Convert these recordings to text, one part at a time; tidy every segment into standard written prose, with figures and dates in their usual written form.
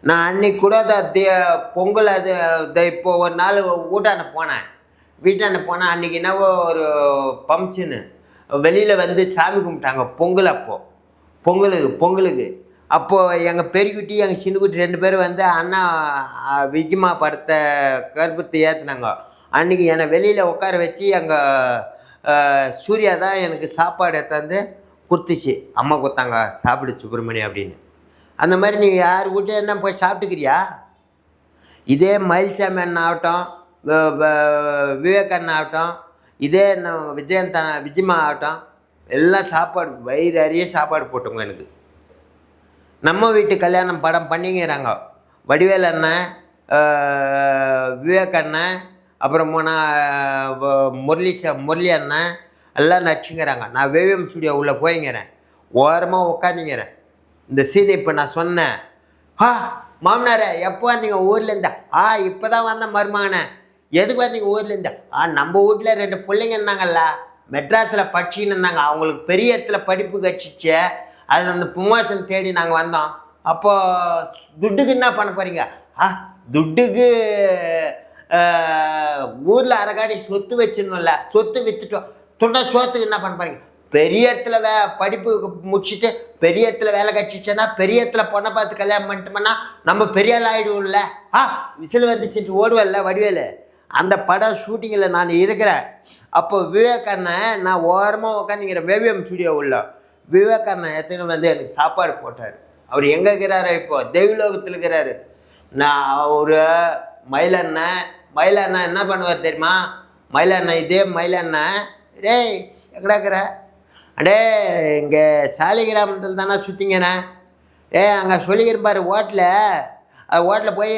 நான் அன்னைக்கு கூட பொங்கல் அது இப்போ ஒரு நாள் வீட்டாண்ட போனேன். வீட்டாண்ட போனால் அன்றைக்கி என்னவோ ஒரு ஃபங்க்ஷனு. வெளியில் வந்து சாமி கும்பிட்டாங்க பொங்கல். அப்போது பொங்கலுக்கு அப்போது எங்கள் பெரியக்குட்டி எங்கள் சின்னக்குட்டி 2 பேரும் வந்து அண்ணா விஜயமா படத்தை கருப்பத்தை ஏற்றுனாங்க. அன்றைக்கி என்னை வெளியில் உட்கார வச்சு எங்கள் சூர்யா தான் எனக்கு சாப்பாடு எடுத்தாந்து கொடுத்துச்சு. அம்மா கொடுத்தாங்க, சாப்பிடு சுப்பிரமணி அப்படின்னு. அந்த மாதிரி நீங்கள் யார் வீட்டில் என்ன போய் சாப்பிட்டுக்கிறியா? இதே மயில்சாமி அண்ணன் ஆகட்டும், விவேக் அண்ணன் ஆகட்டும், இதே விஜயமா ஆகட்டும், எல்லாம் சாப்பாடு வயிறு அறிய சாப்பாடு போட்டோங்க எனக்கு. நம்ம வீட்டு கல்யாணம் படம் பண்ணிக்கிறாங்க. வடிவேல் அண்ணன், விவேக் அண்ணன், அப்புறம் முரளி அண்ணன் எல்லாம் நடிச்சுங்கிறாங்க. நான் வேவிஎம் ஸ்டுடியோ உள்ளே போய்ங்கிறேன், ஓரமாக உட்காந்துங்கிறேன். இந்த சீன் இப்போ நான் சொன்னேன். மாமனார எப்போ வந்தீங்க ஊர்லேருந்தா? இப்போ தான் வந்தேன் மருமகனே. எதுக்கு வந்தீங்க ஊர்லேருந்தா? நம்ம வீட்டில் 2 பிள்ளைங்க இருந்தாங்கல்ல, மெட்ராஸில் படிச்சின்னு இருந்தாங்க. அவங்களுக்கு பெரிய இடத்துல படிப்பு கட்சிச்சு. அது அந்த ப்ரொமோஷன் தேடி நாங்கள் வந்தோம். அப்போது துட்டுக்கு என்ன பண்ண போகிறீங்க? துட்டுக்கு ஊரில் அரைகாடி சொத்து வச்சிடணும்ல, சொத்து விற்றுட்டோம். சோத்துக்கு என்ன பண்ண போகிறீங்க? பெரிய இடத்துல படிப்பு முடிச்சுட்டு பெரிய இடத்துல வேலை கட்சிச்சேன்னா, பெரிய இடத்துல பொண்ணை பார்த்து கல்யாணம் பண்ணிட்டோம்னா நம்ம பெரிய ஆள் ஆகிடுவோம்ல. விசில் வந்துச்சுட்டு ஓடுவல்ல வடிவேலு. அந்த படம் ஷூட்டிங்கில் நான் இருக்கிறேன். அப்போ விவேக் அண்ணன் நான் ஓரமாக உட்காந்துக்கிறேன் வேவிஎம் ஸ்டுடியோ உள்ள. விவேக் அண்ணன் எத்தனை வந்து எனக்கு சாப்பாடு போட்டார். அவர் எங்கே இருக்கிறாரு? இப்போது தெய்வலோகத்தில் இருக்கிறாரு. நான் ஒரு மயிலண்ணன் என்ன பண்ணுவார் தெரியுமா? மயிலண்ணன் இதே மயிலண்ணன், டேய் எங்கடா இருக்கிற? அடே இங்கே சாலிகிராமத்தில் தானே சுற்றிங்கண்ணே. அங்கே சொல்லிக்கிறப்பார் ஹோட்டலில். அது ஹோட்டலில் போய்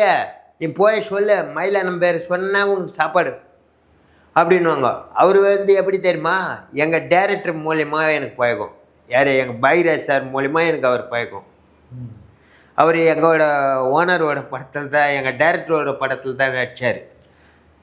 நீ போய் சொல்லு, மயிலண்ணன் பேர் சொன்னால் உனக்கு சாப்பாடு அப்படின்வாங்க. அவர் வந்து எப்படி தெரியுமா? எங்கள் டைரக்டர் மூலிமா எனக்கு பழக்கம். யார்? எங்கள் பைராஜ் சார் மூலிமா எனக்கு அவர் பழக்கம். அவர் எங்களோட ஓனரோட படத்தில் தான், எங்கள் டைரக்டரோட படத்தில் தான் நடித்தார்.